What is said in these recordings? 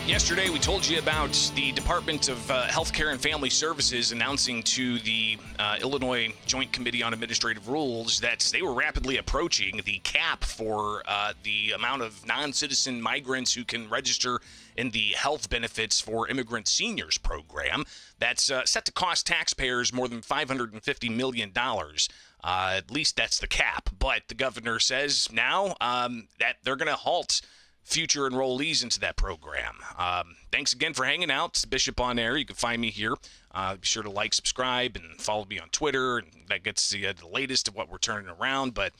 Yesterday, we told you about the Department of Healthcare and Family Services announcing to the Illinois Joint Committee on Administrative Rules that they were rapidly approaching the cap for the amount of non-citizen migrants who can register in the health benefits for immigrant seniors program. That's set to cost taxpayers more than $550 million. At least that's the cap. But the governor says now that they're going to halt future enrollees into that program. Thanks again for hanging out. It's Bishop on Air. You can find me here. Be sure to like, subscribe, and follow me on Twitter. And that gets the latest of what we're turning around. But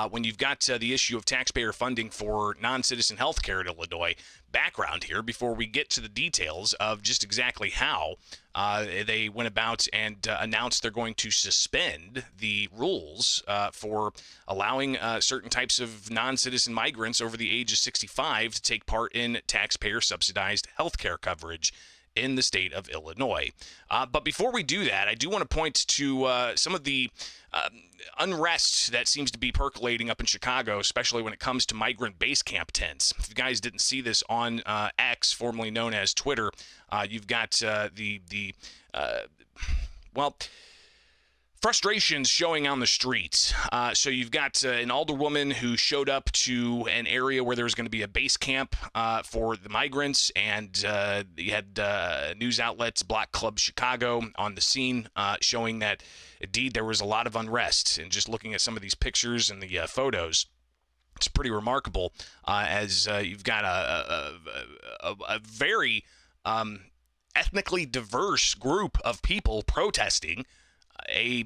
when you've got the issue of taxpayer funding for non-citizen health care in Illinois, background here before we get to the details of just exactly how they went about and announced they're going to suspend the rules for allowing certain types of non-citizen migrants over the age of 65 to take part in taxpayer subsidized health care coverage in the state of Illinois. But before we do that, I do want to point to some of the unrest that seems to be percolating up in Chicago, especially when it comes to migrant base camp tents. If you guys didn't see this on X, formerly known as Twitter, you've got frustrations showing on the streets. So you've got an alderwoman who showed up to an area where there was going to be a base camp for the migrants, and you had news outlets, Block Club Chicago, on the scene showing that indeed there was a lot of unrest. And just looking at some of these pictures and the photos, it's pretty remarkable as you've got a very ethnically diverse group of people protesting a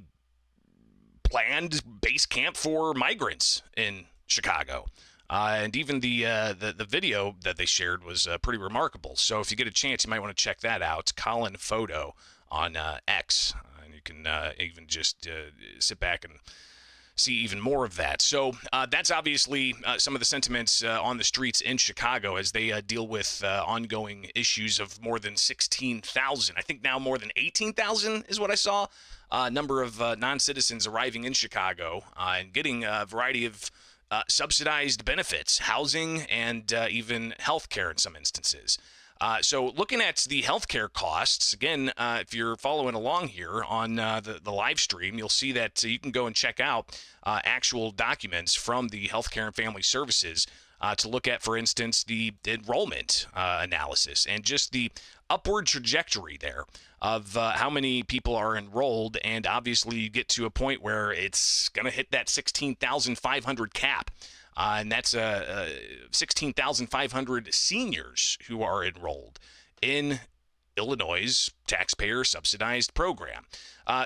planned base camp for migrants in Chicago. And even the video that they shared was pretty remarkable. So if you get a chance, you might want to check that out. Colin Photo on X. And you can even just sit back and see even more of that. So that's obviously some of the sentiments on the streets in Chicago as they deal with ongoing issues of more than 16,000. I think now more than 18,000 is what I saw. Number of non-citizens arriving in Chicago and getting a variety of subsidized benefits, housing, and even health care in some instances. So looking at the healthcare costs, again, if you're following along here on the live stream, you'll see that you can go and check out actual documents from the Healthcare and Family Services to look at, for instance, the enrollment analysis and just the upward trajectory there of how many people are enrolled. And obviously you get to a point where it's going to hit that 16,500 cap. And that's 16,500 seniors who are enrolled in Illinois' taxpayer subsidized program.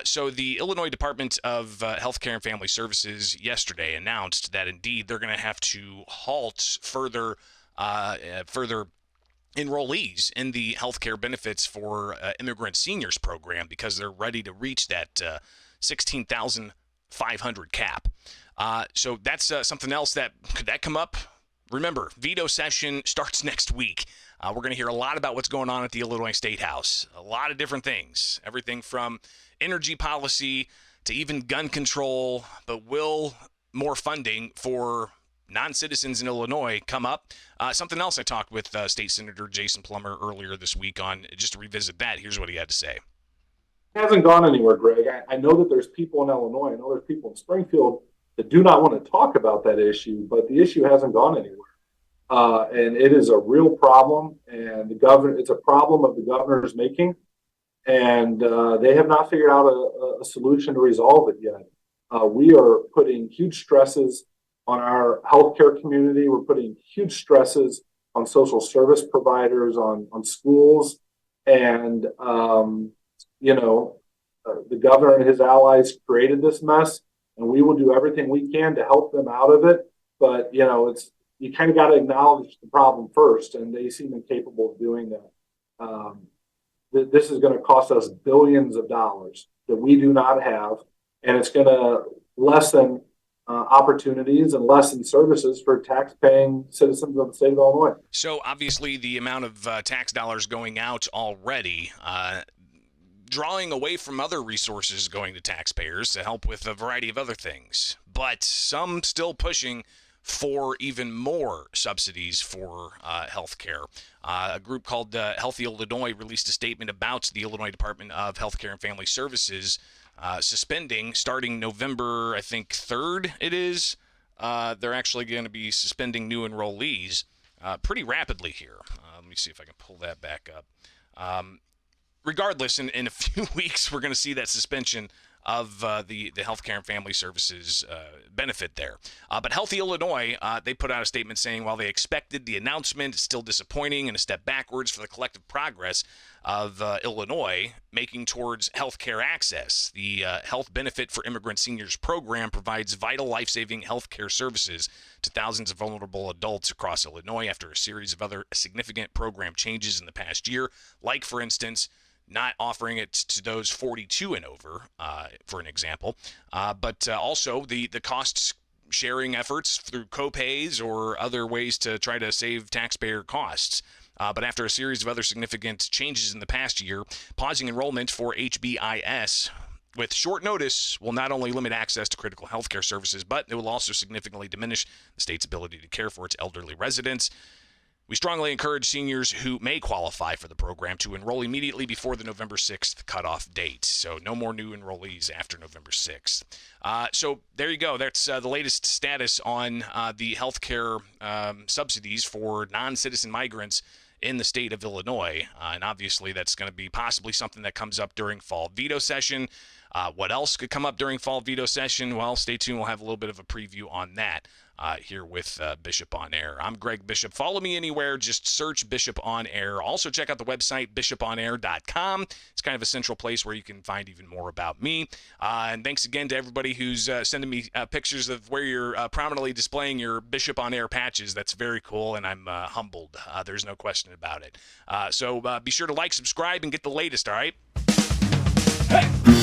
So the Illinois Department of Healthcare and Family Services yesterday announced that indeed they're going to have to halt further enrollees in the healthcare benefits for immigrant seniors program because they're ready to reach that 16,500 cap. So that's something else that could that come up. Remember, veto session starts next week. We're going to hear a lot about what's going on at the Illinois State House. A lot of different things, everything from energy policy to even gun control. But will more funding for non-citizens in Illinois come up? Something else I talked with State Senator Jason Plummer earlier this week on, just to revisit that. Here's what he had to say. It hasn't gone anywhere, Greg. I know that there's people in Illinois. I know there's people in Springfield that do not want to talk about that issue, but the issue hasn't gone anywhere. And it is a real problem, and it's a problem of the governor's making, and they have not figured out a solution to resolve it yet. We are putting huge stresses on our healthcare community. We're putting huge stresses on social service providers, on schools, and the governor and his allies created this mess, and we will do everything we can to help them out of it. But you kind of got to acknowledge the problem first, and they seem incapable of doing that. This is going to cost us billions of dollars that we do not have, and it's going to lessen opportunities and lessen services for tax-paying citizens of the state of Illinois. So obviously the amount of tax dollars going out already, drawing away from other resources going to taxpayers to help with a variety of other things, but some still pushing for even more subsidies for health care. A group called Healthy Illinois released a statement about the Illinois Department of Healthcare and Family Services suspending starting November, I think, 3rd it is. They're actually going to be suspending new enrollees pretty rapidly here. Let me see if I can pull that back up. Regardless, in a few weeks, we're going to see that suspension of the healthcare and family services benefit there. But Healthy Illinois, they put out a statement saying while they expected the announcement, it's still disappointing and a step backwards for the collective progress of Illinois making towards healthcare access. The Health Benefit for Immigrant Seniors program provides vital life-saving healthcare services to thousands of vulnerable adults across Illinois after a series of other significant program changes in the past year, like, for instance, not offering it to those 42 and over, for an example, but also the cost sharing efforts through copays or other ways to try to save taxpayer costs. But after a series of other significant changes in the past year, pausing enrollment for HBIS with short notice will not only limit access to critical healthcare services, but it will also significantly diminish the state's ability to care for its elderly residents. We strongly encourage seniors who may qualify for the program to enroll immediately before the November 6th cutoff date. So no more new enrollees after November 6th. So there you go. That's the latest status on the healthcare subsidies for non-citizen migrants in the state of Illinois. And obviously that's going to be possibly something that comes up during fall veto session. What else could come up during fall veto session? Well, stay tuned. We'll have a little bit of a preview on that here with Bishop on Air. I'm Greg Bishop. Follow me anywhere. Just search Bishop on Air. Also, check out the website, bishoponair.com. It's kind of a central place where you can find even more about me. And thanks again to everybody who's sending me pictures of where you're prominently displaying your Bishop on Air patches. That's very cool, and I'm humbled. There's no question about it. So be sure to like, subscribe, and get the latest, all right? Hey!